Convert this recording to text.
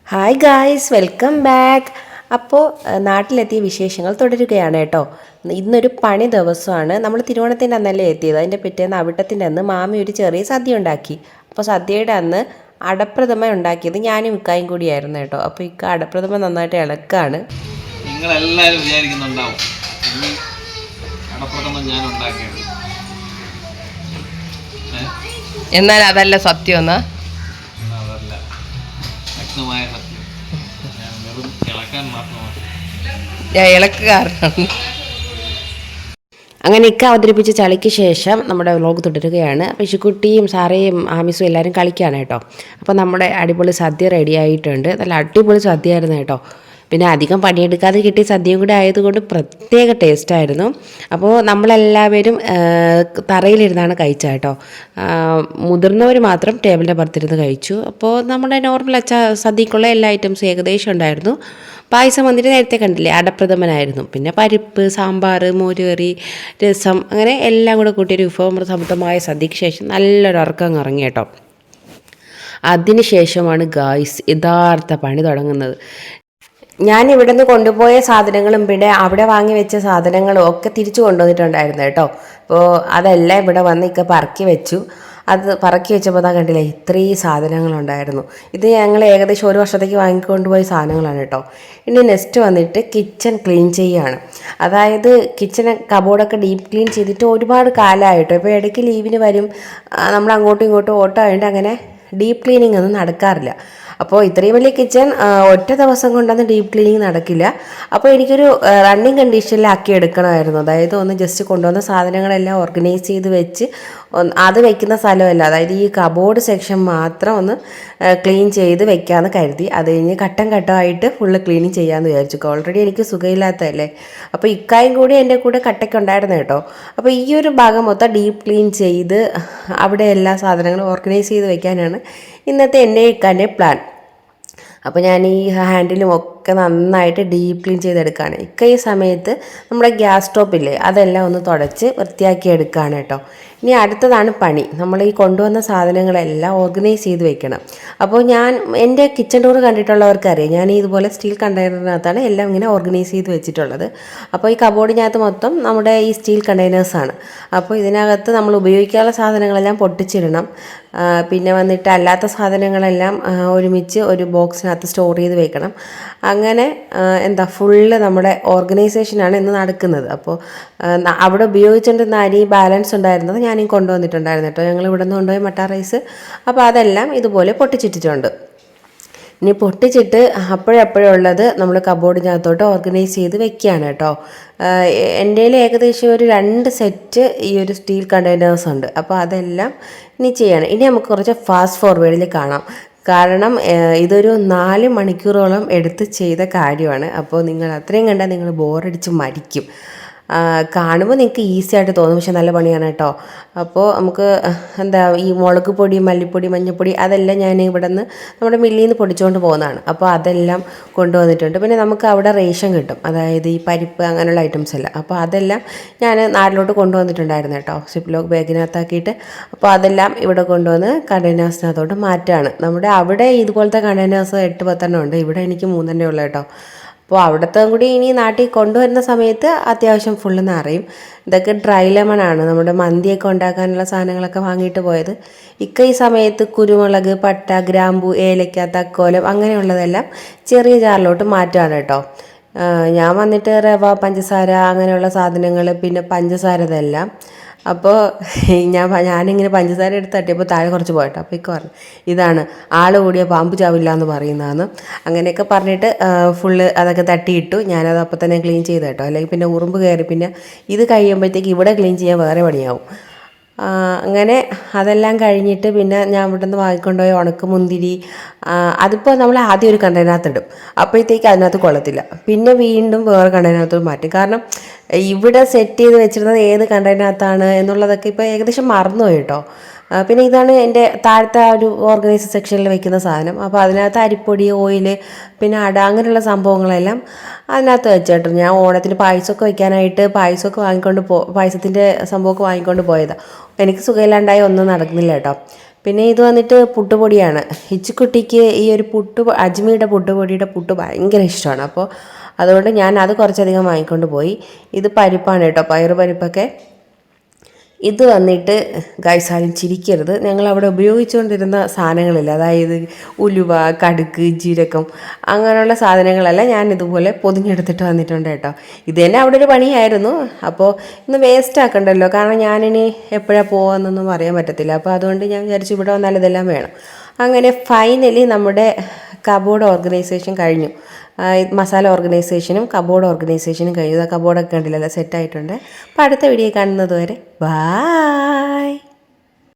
Hi guys, welcome back. അപ്പോൾ നാട്ടിലെത്തിയ വിശേഷങ്ങൾ തുടരുകയാണ് കേട്ടോ. ഇന്നൊരു പണി ദിവസമാണ്. നമ്മൾ തിരുവോണത്തിൻ്റെ അന്നല്ലേ എത്തിയത്. അതിൻ്റെ പിറ്റേന്ന് അവിട്ടത്തിൻ്റെ അന്ന് മാമി ഒരു ചെറിയ സദ്യ ഉണ്ടാക്കി. അപ്പോൾ സദ്യയുടെ അന്ന് അടപ്രഥമ ഉണ്ടാക്കിയത് ഞാനും ഇക്കായും കൂടിയായിരുന്നു കേട്ടോ. അപ്പോൾ ഇക്ക അടപ്രഥമ നന്നായിട്ട് ഇളക്കാണ്. നിങ്ങളെല്ലാവരും വിചാരിക്കുന്നുണ്ടാവും അടപ്രഥമൻ ഞാൻ ഉണ്ടാക്കിയത്. എന്നാൽ അതല്ല സത്യം എന്നാ അതല്ല വ്യക്തമായ സത്യം. ഞാൻ വെറും ഇളക്കാൻ മാത്രമാണ്. ഞാൻ ഇളക്കുകാരനാണ്. അങ്ങനെ ഇക്ക അവതരിപ്പിച്ച ചളിക്ക് ശേഷം നമ്മുടെ വ്ലോഗ് തുടരുകയാണ്. പിശുക്കുട്ടിയും സാറയും ആമിസും എല്ലാവരും കളിക്കുകയാണ് കേട്ടോ. അപ്പോൾ നമ്മുടെ അടിപൊളി സദ്യ റെഡി ആയിട്ടുണ്ട്. നല്ല അടിപൊളി സദ്യയായിരുന്നു കേട്ടോ. പിന്നെ അധികം പണിയെടുക്കാതെ കിട്ടിയ സദ്യയും കൂടി ആയതുകൊണ്ട് പ്രത്യേക ടേസ്റ്റായിരുന്നു. അപ്പോൾ നമ്മളെല്ലാവരും തറയിലിരുന്നാണ് കഴിച്ചത് കേട്ടോ. മുതിർന്നവർ മാത്രം ടേബിളിൻ്റെ പുറത്തിരുന്ന് കഴിച്ചു. അപ്പോൾ നമ്മുടെ നോർമൽ സദ്യക്കുള്ള എല്ലാ ഐറ്റംസും ഏകദേശം ഉണ്ടായിരുന്നു. പായസം വന്നിട്ട് നേരത്തെ കണ്ടില്ലേ, അടപ്രഥമനായിരുന്നു. പിന്നെ പരിപ്പ്, സാമ്പാർ, മോരുകറി, രസം, അങ്ങനെ എല്ലാം കൂടെ കൂട്ടിയൊരു വിഭവസമൃദ്ധമായ സദ്യയ്ക്ക് ശേഷം നല്ലൊരു ഉറക്കം ഇറങ്ങി കേട്ടോ. അതിനുശേഷമാണ് ഗായ്സ് യഥാർത്ഥ പണി തുടങ്ങുന്നത്. ഞാൻ ഇവിടെ നിന്ന് കൊണ്ടുപോയ സാധനങ്ങളും പിന്നെ അവിടെ വാങ്ങി വെച്ച സാധനങ്ങളും ഒക്കെ തിരിച്ചു കൊണ്ടുവന്നിട്ടുണ്ടായിരുന്നു കേട്ടോ. അപ്പോൾ അതെല്ലാം ഇവിടെ വന്ന് ഇക്ക പറക്കി വെച്ചു. അത് പറക്കി വെച്ചപ്പോൾ അതാ കണ്ടില്ലേ, ഇത്രയും സാധനങ്ങളുണ്ടായിരുന്നു. ഇത് ഞങ്ങൾ ഏകദേശം ഒരു വർഷത്തേക്ക് വാങ്ങിക്കൊണ്ടുപോയ സാധനങ്ങളാണ് കേട്ടോ. ഇനി നെക്സ്റ്റ് വന്നിട്ട് കിച്ചൺ ക്ലീൻ ചെയ്യുകയാണ്. അതായത് കിച്ചൺ കബോർഡൊക്കെ ഡീപ്പ് ക്ലീൻ ചെയ്തിട്ട് ഒരുപാട് കാലമായിട്ടോ. ഇപ്പോൾ ഇടയ്ക്ക് ലീവിന് വരും, നമ്മൾ അങ്ങോട്ടും ഇങ്ങോട്ടും ഓട്ടമായിട്ട് അങ്ങനെ ഡീപ്പ് ക്ലീനിങ് ഒന്നും നടക്കാറില്ല. അപ്പോൾ ഇത്രയും വലിയ കിച്ചൺ ഒറ്റ ദിവസം കൊണ്ടൊന്നും ഡീപ്പ് ക്ലീനിങ് നടക്കില്ല. അപ്പോൾ എനിക്കൊരു റണ്ണിങ് കണ്ടീഷനിലാക്കി എടുക്കണമായിരുന്നു. അതായത് ഒന്ന് ജസ്റ്റ് കൊണ്ടുവന്ന സാധനങ്ങളെല്ലാം ഓർഗനൈസ് ചെയ്ത് വെച്ച് അത് വെക്കുന്ന സ്ഥലമല്ല, അതായത് ഈ കബോർഡ് സെക്ഷൻ മാത്രം ഒന്ന് ക്ലീൻ ചെയ്ത് വെക്കാമെന്ന് കരുതി. അത് കഴിഞ്ഞ് ഘട്ടം ഘട്ടമായിട്ട് ഫുള്ള് ക്ലീനിങ് ചെയ്യാമെന്ന് വിചാരിച്ചു. ഓൾറെഡി എനിക്ക് സുഖമില്ലാത്തതല്ലേ. അപ്പോൾ ഇക്കായും കൂടി എൻ്റെ കൂടെ കട്ടയ്ക്കുണ്ടായിരുന്നു കേട്ടോ. അപ്പോൾ ഈ ഒരു ഭാഗം മൊത്തം ഡീപ്പ് ക്ലീൻ ചെയ്ത് അവിടെ എല്ലാ സാധനങ്ങളും ഓർഗനൈസ് ചെയ്ത് വെക്കാനാണ് ഇന്നത്തെ എൻ്റെ ഇക്കാൻ്റെ പ്ലാൻ. അപ്പോൾ ഞാൻ ഈ ഹാൻഡിലും ഒക്കെ നന്നായിട്ട് ഡീപ്പ് ക്ലീൻ ചെയ്തെടുക്കുകയാണ്. ഈ സമയത്ത് നമ്മുടെ ഗ്യാസ് സ്റ്റോപ്പില്ലേ, അതെല്ലാം ഒന്ന് തുടച്ച് വൃത്തിയാക്കി എടുക്കുകയാണ് കേട്ടോ. ഇനി അടുത്തതാണ് പണി. നമ്മൾ ഈ കൊണ്ടുവന്ന സാധനങ്ങളെല്ലാം ഓർഗനൈസ് ചെയ്ത് വെക്കണം. അപ്പോൾ ഞാൻ എൻ്റെ കിച്ചൺ ടൂർ കണ്ടിട്ടുള്ളവർക്കറിയാം, ഞാൻ ഇതുപോലെ സ്റ്റീൽ കണ്ടെയ്നറിനകത്താണ് എല്ലാം ഇങ്ങനെ ഓർഗനൈസ് ചെയ്ത് വെച്ചിട്ടുള്ളത്. അപ്പോൾ ഈ കബോർഡിനകത്ത് മൊത്തം നമ്മുടെ ഈ സ്റ്റീൽ കണ്ടെയ്നേഴ്സാണ്. അപ്പോൾ ഇതിനകത്ത് നമ്മൾ ഉപയോഗിക്കാനുള്ള സാധനങ്ങളെല്ലാം പൊട്ടിച്ചിടണം. പിന്നെ വന്നിട്ട് അല്ലാത്ത സാധനങ്ങളെല്ലാം ഒരുമിച്ച് ഒരു ബോക്സിനകത്ത് സ്റ്റോർ ചെയ്ത് വെക്കണം. അങ്ങനെ ഫുള്ള് നമ്മുടെ ഓർഗനൈസേഷനാണ് ഇന്ന് നടക്കുന്നത്. അപ്പോൾ അവിടെ ഉപയോഗിച്ചുകൊണ്ടിരുന്ന അരി ബാലൻസ് ഉണ്ടായിരുന്നത് ഞാനീ കൊണ്ടുവന്നിട്ടുണ്ടായിരുന്നു കേട്ടോ. ഞങ്ങൾ ഇവിടെ നിന്ന് കൊണ്ടുപോയി മട്ട റൈസ്. അപ്പോൾ അതെല്ലാം ഇതുപോലെ പൊട്ടിച്ചിട്ടിട്ടുണ്ട്. ഇനി പൊട്ടിച്ചിട്ട് അപ്പോഴപ്പോഴുള്ളത് നമ്മൾ കബോർഡിനകത്തോട്ട് ഓർഗനൈസ് ചെയ്ത് വെക്കുകയാണ് കേട്ടോ. എൻ്റെ ഏകദേശം ഒരു 2 സെറ്റ് ഈ ഒരു സ്റ്റീൽ കണ്ടെയ്നേഴ്സ് ഉണ്ട്. അപ്പോൾ അതെല്ലാം ഇനി ചെയ്യണം. ഇനി നമുക്ക് കുറച്ച് ഫാസ്റ്റ് ഫോർവേഡിൽ കാണാം. കാരണം ഇതൊരു 4 മണിക്കൂറോളം എടുത്ത് ചെയ്ത കാര്യമാണ്. അപ്പോൾ നിങ്ങൾ അത്രയും കണ്ടാൽ നിങ്ങൾ ബോറടിച്ച് മരിക്കും. കാണുമ്പോൾ നിങ്ങൾക്ക് ഈസി ആയിട്ട് തോന്നും, പക്ഷെ നല്ല പണിയാണ് കേട്ടോ. അപ്പോൾ നമുക്ക് ഈ മുളക് പൊടി, മല്ലിപ്പൊടി, മഞ്ഞൾപ്പൊടി അതെല്ലാം ഞാൻ ഇവിടെ നിന്ന് നമ്മുടെ മില്ലിൽ നിന്ന് പൊടിച്ചുകൊണ്ട് പോകുന്നതാണ്. അപ്പോൾ അതെല്ലാം കൊണ്ടുവന്നിട്ടുണ്ട്. പിന്നെ നമുക്ക് അവിടെ റേഷൻ കിട്ടും, അതായത് ഈ പരിപ്പ് അങ്ങനെയുള്ള ഐറ്റംസ് എല്ലാം. അപ്പോൾ അതെല്ലാം ഞാൻ നാട്ടിലോട്ട് കൊണ്ടുവന്നിട്ടുണ്ടായിരുന്നു കേട്ടോ, സിപ്ലോക്ക് ബാഗിനകത്താക്കിയിട്ട്. അപ്പോൾ അതെല്ലാം ഇവിടെ കൊണ്ടുവന്ന് കണ്ടെയ്നേഴ്സിനകത്തോട്ട് മാറ്റുകയാണ്. നമ്മുടെ അവിടെ ഇതുപോലത്തെ കണ്ടെയ്നേഴ്സ് 8-10 ഉണ്ട്. ഇവിടെ എനിക്ക് 3 ഉള്ളൂ കേട്ടോ. അപ്പോൾ അവിടുത്തെ കൂടി ഇനി നാട്ടിൽ കൊണ്ടുവരുന്ന സമയത്ത് അത്യാവശ്യം ഫുള്ള് നിറയും. ഇതൊക്കെ ഡ്രൈ ലെമണാണ്, നമ്മുടെ മന്തിയൊക്കെ ഉണ്ടാക്കാനുള്ള സാധനങ്ങളൊക്കെ വാങ്ങിയിട്ട് പോയത്. ഈ സമയത്ത് കുരുമുളക്, പട്ട, ഗ്രാമ്പു, ഏലക്ക, തക്കോലം അങ്ങനെയുള്ളതെല്ലാം ചെറിയ ജാറിലോട്ട് മാറ്റുകയാണ് കേട്ടോ. ഞാൻ വന്നിട്ട് റവ, പഞ്ചസാര അങ്ങനെയുള്ള സാധനങ്ങൾ, പിന്നെ പഞ്ചസാര ഇതെല്ലാം. അപ്പോൾ ഞാനിങ്ങനെ പഞ്ചസാര എടുത്ത് തട്ടിയപ്പോൾ താഴെ കുറച്ച് പോയിട്ടോ. അപ്പോൾ പറഞ്ഞു ഇതാണ് ആൾ കൂടിയ പാമ്പ് ചാവില്ല എന്ന് പറയുന്നതെന്ന്. അങ്ങനെയൊക്കെ പറഞ്ഞിട്ട് ഫുള്ള് അതൊക്കെ തട്ടിയിട്ടു. ഞാനത് അപ്പോൾ തന്നെ ക്ലീൻ ചെയ്ത് കേട്ടോ. അല്ലെങ്കിൽ പിന്നെ ഉറുമ്പ് കയറി പിന്നെ ഇത് കഴിയുമ്പോഴത്തേക്ക് ഇവിടെ ക്ലീൻ ചെയ്യാൻ വേറെ പണിയാവും. അങ്ങനെ അതെല്ലാം കഴിഞ്ഞിട്ട് പിന്നെ ഞാൻ ഇവിടെ നിന്ന് വാങ്ങിക്കൊണ്ടുപോയ ഉണക്ക മുന്തിരി, അതിപ്പോൾ നമ്മൾ ആദ്യം ഒരു കണ്ടെയ്നകത്ത് ഇടും, അപ്പോഴത്തേക്ക് അതിനകത്ത് കൊള്ളത്തില്ല. പിന്നെ വീണ്ടും വേറെ കണ്ടെയ്നകത്ത് മാറ്റും. കാരണം ഇവിടെ സെറ്റ് ചെയ്ത് വെച്ചിരുന്നത് ഏത് കണ്ടെയ്നകത്താണ് എന്നുള്ളതൊക്കെ ഇപ്പോൾ ഏകദേശം മറന്നുപോയി കേട്ടോ. പിന്നെ ഇതാണ് എൻ്റെ താഴത്തെ ഒരു ഓർഗനൈസർ സെക്ഷനിൽ വെക്കുന്ന സാധനം. അപ്പോൾ അതിനകത്ത് അരിപ്പൊടി, ഓയിൽ, പിന്നെ അട അങ്ങനെയുള്ള സംഭവങ്ങളെല്ലാം അതിനകത്ത് വെച്ചിട്ടുണ്ട്. ഞാൻ ഓണത്തിന് പായസമൊക്കെ വയ്ക്കാനായിട്ട് പായസത്തിൻ്റെ സംഭവമൊക്കെ വാങ്ങിക്കൊണ്ട് പോയതാണ്. എനിക്ക് സുഖമില്ലാണ്ടായി ഒന്നും നടക്കുന്നില്ല കേട്ടോ. പിന്നെ ഇത് വന്നിട്ട് പുട്ടുപൊടിയാണ്. ഹിച്ചിക്കുട്ടിക്ക് ഈ ഒരു അജ്മിയുടെ പുട്ടുപൊടിയുടെ പുട്ട് ഭയങ്കര ഇഷ്ടമാണ്. അപ്പോൾ അതുകൊണ്ട് ഞാൻ അത് കുറച്ചധികം വാങ്ങിക്കൊണ്ട് പോയി. ഇത് പരിപ്പാണ് കേട്ടോ, പരിപ്പൊക്കെ. ഇത് വന്നിട്ട് ഗൈസ് ആരും ചിരിക്കരുത്, ഞങ്ങളവിടെ ഉപയോഗിച്ചുകൊണ്ടിരുന്ന സാധനങ്ങളില്ല, അതായത് ഉലുവ, കടുക്, ജീരകം അങ്ങനെയുള്ള സാധനങ്ങളെല്ലാം ഞാൻ ഇതുപോലെ പൊതിഞ്ഞെടുത്തിട്ട് വന്നിട്ടുണ്ട് കേട്ടോ. ഇത് തന്നെ അവിടെ ഒരു പണിയായിരുന്നു. അപ്പോൾ ഇന്ന് വേസ്റ്റ് ആക്കണ്ടല്ലോ, കാരണം ഞാനിനി എപ്പോഴാണ് പോകാമെന്നൊന്നും അറിയാൻ പറ്റത്തില്ല. അപ്പോൾ അതുകൊണ്ട് ഞാൻ വിചാരിച്ചു ഇവിടെ വന്നാൽ ഇതെല്ലാം വേണം. അങ്ങനെ ഫൈനലി നമ്മുടെ കബോർഡ് ഓർഗനൈസേഷൻ കഴിഞ്ഞു. മസാല ഓർഗനൈസേഷനും കബോർഡ് ഓർഗനൈസേഷനും കഴിഞ്ഞു. കബോർഡൊക്കെ കണ്ടില്ലല്ലോ, സെറ്റായിട്ടുണ്ട്. അപ്പോൾ അടുത്ത വീഡിയോ കാണുന്നത് വരെ ബായ്.